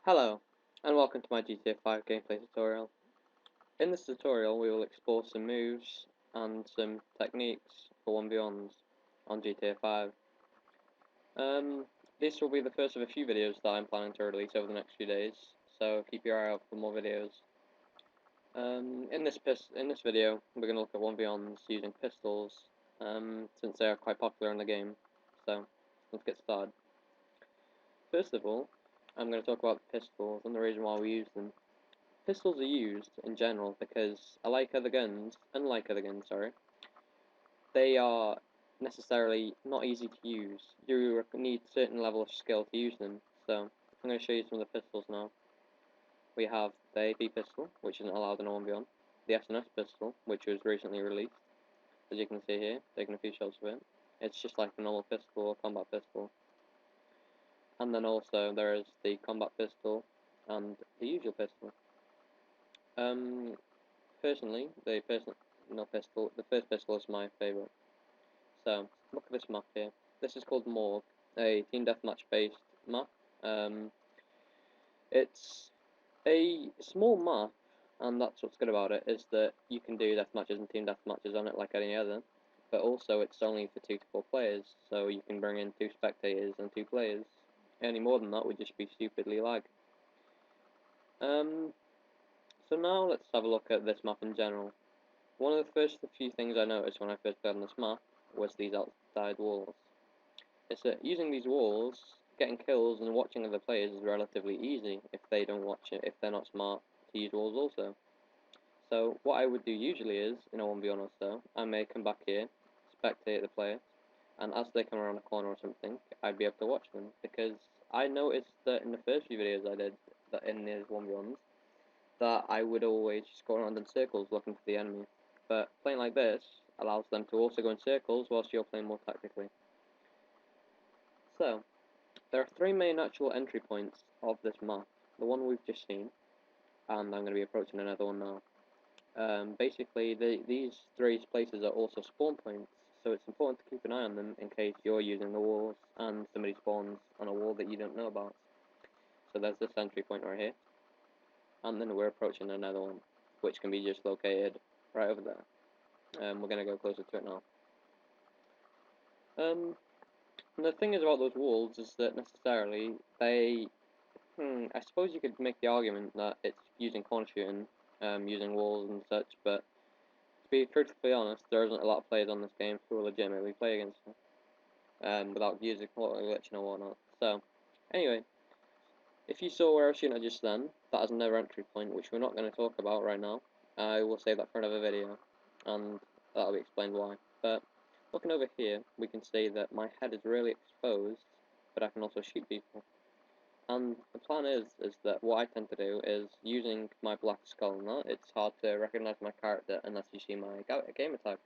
Hello, and welcome to my GTA 5 gameplay tutorial. In this tutorial we will explore some moves and some techniques for 1v1s on GTA 5. Um, this will be the first of a few videos that I'm planning to release over the next few days, so keep your eye out for more videos. In this video we're going to look at 1v1s using pistols, since they are quite popular in the game, so let's get started. First of all, I'm going to talk about the pistols and the reason why we use them. Pistols are used in general because, unlike other guns, they are necessarily not easy to use. You need a certain level of skill to use them. So, I'm going to show you some of the pistols now. We have the AP pistol, which isn't allowed in 1v1, the SNS pistol, which was recently released, as you can see here, taking a few shots of it. It's just like a normal pistol or combat pistol. And then also there is the combat pistol and the usual pistol. Um, Personally, the first pistol is my favourite. So, look at this map here. This is called Morgue, a team deathmatch based map. Um, it's a small map, and that's what's good about it, is that you can do deathmatches and team deathmatches on it like any other, but also it's only for 2 to 4 players, so you can bring in 2 spectators and 2 players. Any more than that would just be stupidly lag. So now let's have a look at this map in general. One of the first few things I noticed when I first got on this map was these outside walls. It's that using these walls, getting kills and watching other players is relatively easy if they don't watch it, if they're not smart to use walls also. So what I would do usually is, in a 1v1 or so, I may come back here, spectate the player, and as they come around a corner or something, I'd be able to watch them, because I noticed that in the first few videos I did, that in these 1v1s, that I would always just go around in circles looking for the enemy. But playing like this allows them to also go in circles whilst you're playing more tactically. So, there are 3 main actual entry points of this map. The one we've just seen, and I'm going to be approaching another one now. Basically, these 3 places are also spawn points, so it's important to keep an eye on them in case you're using the walls and somebody spawns on a wall that you don't know about. So there's this entry point right here, and then we're approaching another one, which can be just located right over there. We're going to go closer to it now. And the thing is about those walls is that necessarily I suppose you could make the argument that it's using corner shooting, using walls and such, but to be truthfully honest, there isn't a lot of players on this game who will legitimately play against them, without using glitching or whatnot. So, anyway, if you saw where I was shooting at just then, that is another entry point, which we're not going to talk about right now. I will save that for another video, and that'll be explained why. But looking over here, we can see that my head is really exposed, but I can also shoot people. And the plan is that what I tend to do is, using my black skull and that, it's hard to recognise my character unless you see my gamer tag.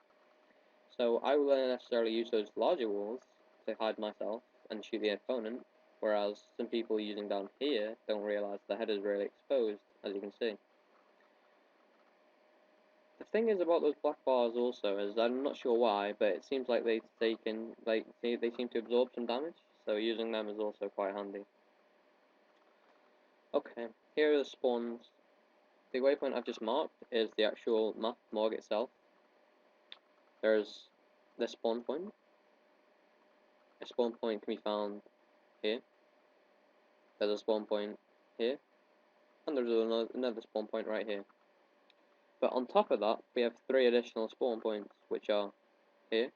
So I will necessarily use those larger walls to hide myself and shoot the opponent, whereas some people using down here don't realise the head is really exposed, as you can see. The thing is about those black bars also is, I'm not sure why, but it seems like they seem to absorb some damage, so using them is also quite handy. Okay, here are the spawns. The waypoint I've just marked is the actual map morgue itself. There's the spawn point. A spawn point can be found here. There's a spawn point here, and there's another spawn point right here. But on top of that, we have 3 additional spawn points, which are here.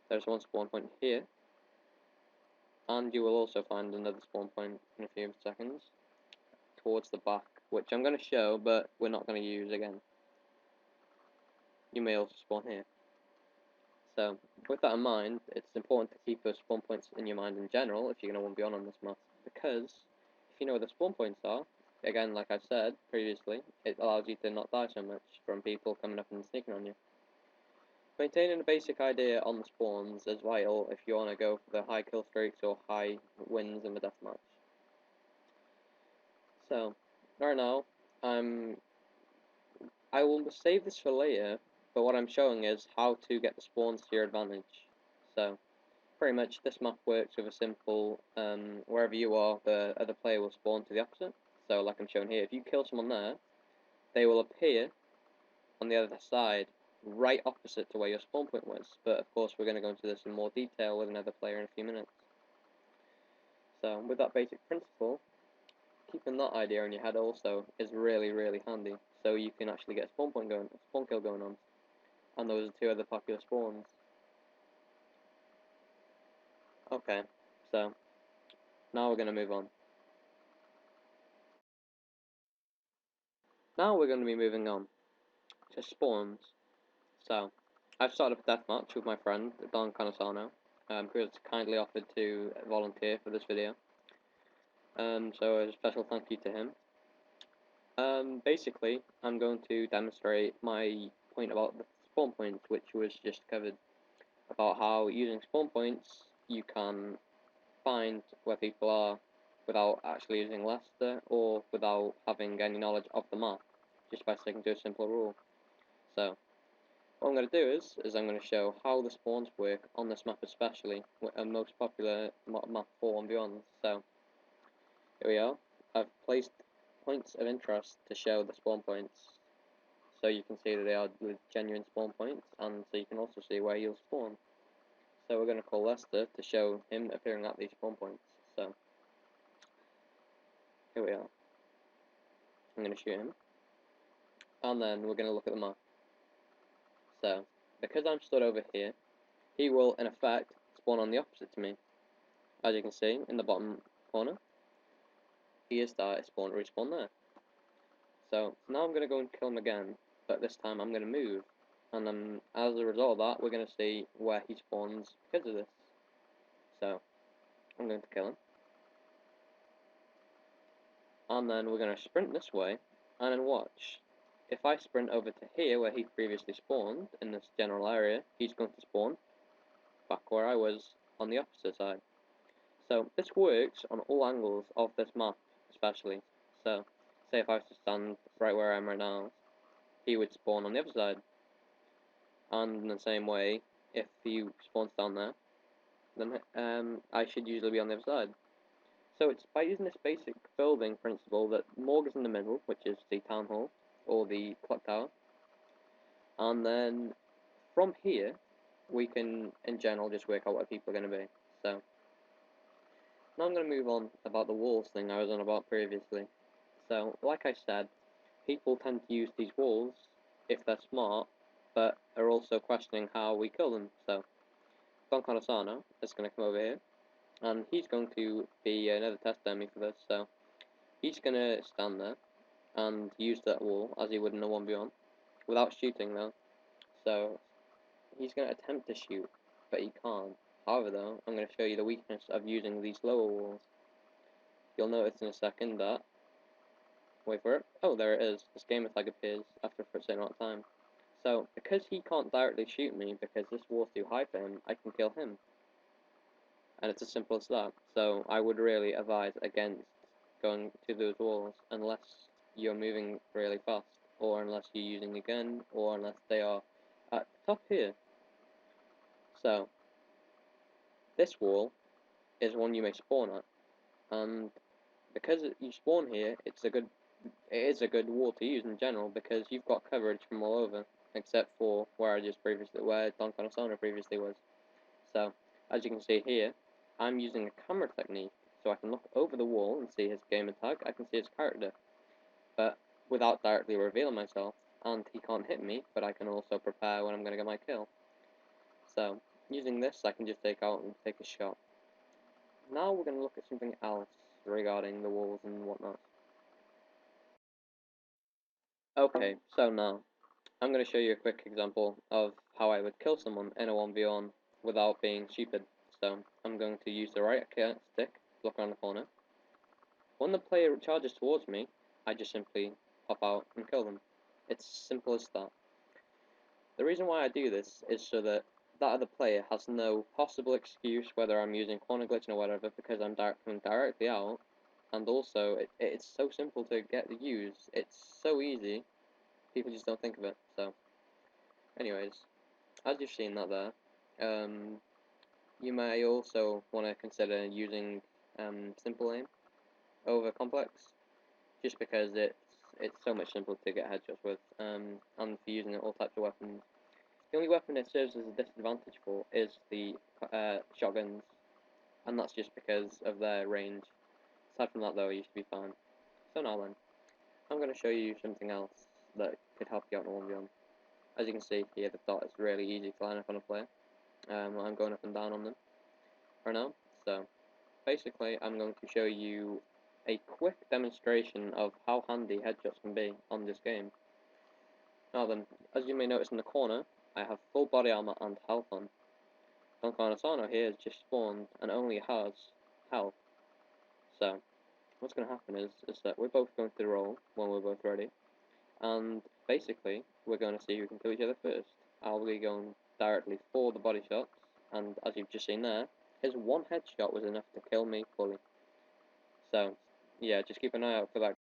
There's one spawn point here, and you will also find another spawn point in a few seconds towards the back, which I'm going to show, but we're not going to use again. You may also spawn here. So, with that in mind, it's important to keep those spawn points in your mind in general if you're going to 1v1 on this map, because if you know where the spawn points are, again, like I've said previously, it allows you to not die so much from people coming up and sneaking on you. Maintaining a basic idea on the spawns is vital if you want to go for the high kill streaks or high wins in the deathmatch. So, right now, I will save this for later, but what I'm showing is how to get the spawns to your advantage. So, pretty much this map works with a simple, wherever you are, the other player will spawn to the opposite. So like I'm showing here, if you kill someone there, they will appear on the other side, right opposite to where your spawn point was. But of course we're going to go into this in more detail with another player in a few minutes. So with that basic principle, keeping that idea in your head also is really, really handy. So you can actually get a spawn kill going on. And those are two other popular spawns. Okay, so now we're going to move on. Now we're going to be moving on to spawns. So, I've started a deathmatch with my friend, Don Canasano, who has kindly offered to volunteer for this video. So a special thank you to him. Basically, I'm going to demonstrate my point about the spawn points, which was just covered, about how using spawn points you can find where people are without actually using Leicester or without having any knowledge of the map, just by sticking to a simple rule. So, what I'm going to do is I'm going to show how the spawns work on this map especially, a most popular map for 1v1s. So, here we are. I've placed points of interest to show the spawn points, so you can see that they are genuine spawn points, and so you can also see where you'll spawn. So we're going to call Leicester to show him appearing at these spawn points. So, here we are. I'm going to shoot him, and then we're going to look at the map. So, because I'm stood over here, he will, in effect, spawn on the opposite to me. As you can see, in the bottom corner, he is started respawn there. So, now I'm going to go and kill him again, but this time I'm going to move. And then, as a result of that, we're going to see where he spawns because of this. So, I'm going to kill him. And then we're going to sprint this way, and then watch. If I sprint over to here, where he previously spawned, in this general area, he's going to spawn back where I was on the opposite side. So, this works on all angles of this map, especially. So, say if I was to stand right where I am right now, he would spawn on the other side. And in the same way, if he spawns down there, then I should usually be on the other side. So it's by using this basic building principle that Morg is in the middle, which is the town hall, or the clock tower, and then from here, we can, in general, just work out what people are going to be. So, now I'm going to move on about the walls thing I was on about previously. So, like I said, people tend to use these walls if they're smart, but are also questioning how we kill them. So, Don Canasano is going to come over here, and he's going to be another test dummy for this. So, he's going to stand there and use that wall as he would in a 1v1, without shooting though. So, he's going to attempt to shoot, but he can't. However though, I'm going to show you the weakness of using these lower walls. You'll notice in a second that, wait for it, oh there it is, this gamer tag appears after a certain amount of time. So, because he can't directly shoot me, because this wall's too high for him, I can kill him. And it's as simple as that. So, I would really advise against going to those walls, unless you're moving really fast, or unless you're using a gun, or unless they are at the top here. So, this wall is one you may spawn at, and because you spawn here, it is a good wall to use in general, because you've got coverage from all over, except for where Don Canasano previously was. So, as you can see here, I'm using a camera technique, so I can look over the wall and see his gamer tag, I can see his character, but without directly revealing myself, and he can't hit me, but I can also prepare when I'm going to get my kill. So, using this, I can just take out and take a shot. Now we're going to look at something else regarding the walls and whatnot. Okay, so now, I'm going to show you a quick example of how I would kill someone in a 1v1 without being stupid. So, I'm going to use the right stick, look around the corner. When the player charges towards me, I just simply pop out and kill them. It's simple as that. The reason why I do this is so that other player has no possible excuse, whether I'm using corner glitching or whatever, because I'm coming directly out, and also it's so simple to get the use. It's so easy, people just don't think of it. So, anyways, as you've seen that there, You may also want to consider using simple aim over complex, just because it's so much simpler to get headshots with, and for using all types of weapons. The only weapon it serves as a disadvantage for is the shotguns, and that's just because of their range. Aside from that though, it used to be fine. So now then, I'm going to show you something else that could help you out in a 1v1. As you can see here, the dot is really easy to line up on a player. I'm going up and down on them for now. So basically, I'm going to show you a quick demonstration of how handy headshots can be on this game. Now then, as you may notice in the corner, I have full body armor and health on. Don Canasano here has just spawned and only has health. So what's going to happen is that we're both going to roll when we're both ready, and basically we're going to see who can kill each other first. I'll be going directly for the body shots, and as you've just seen there, his one headshot was enough to kill me fully. So yeah, just keep an eye out for that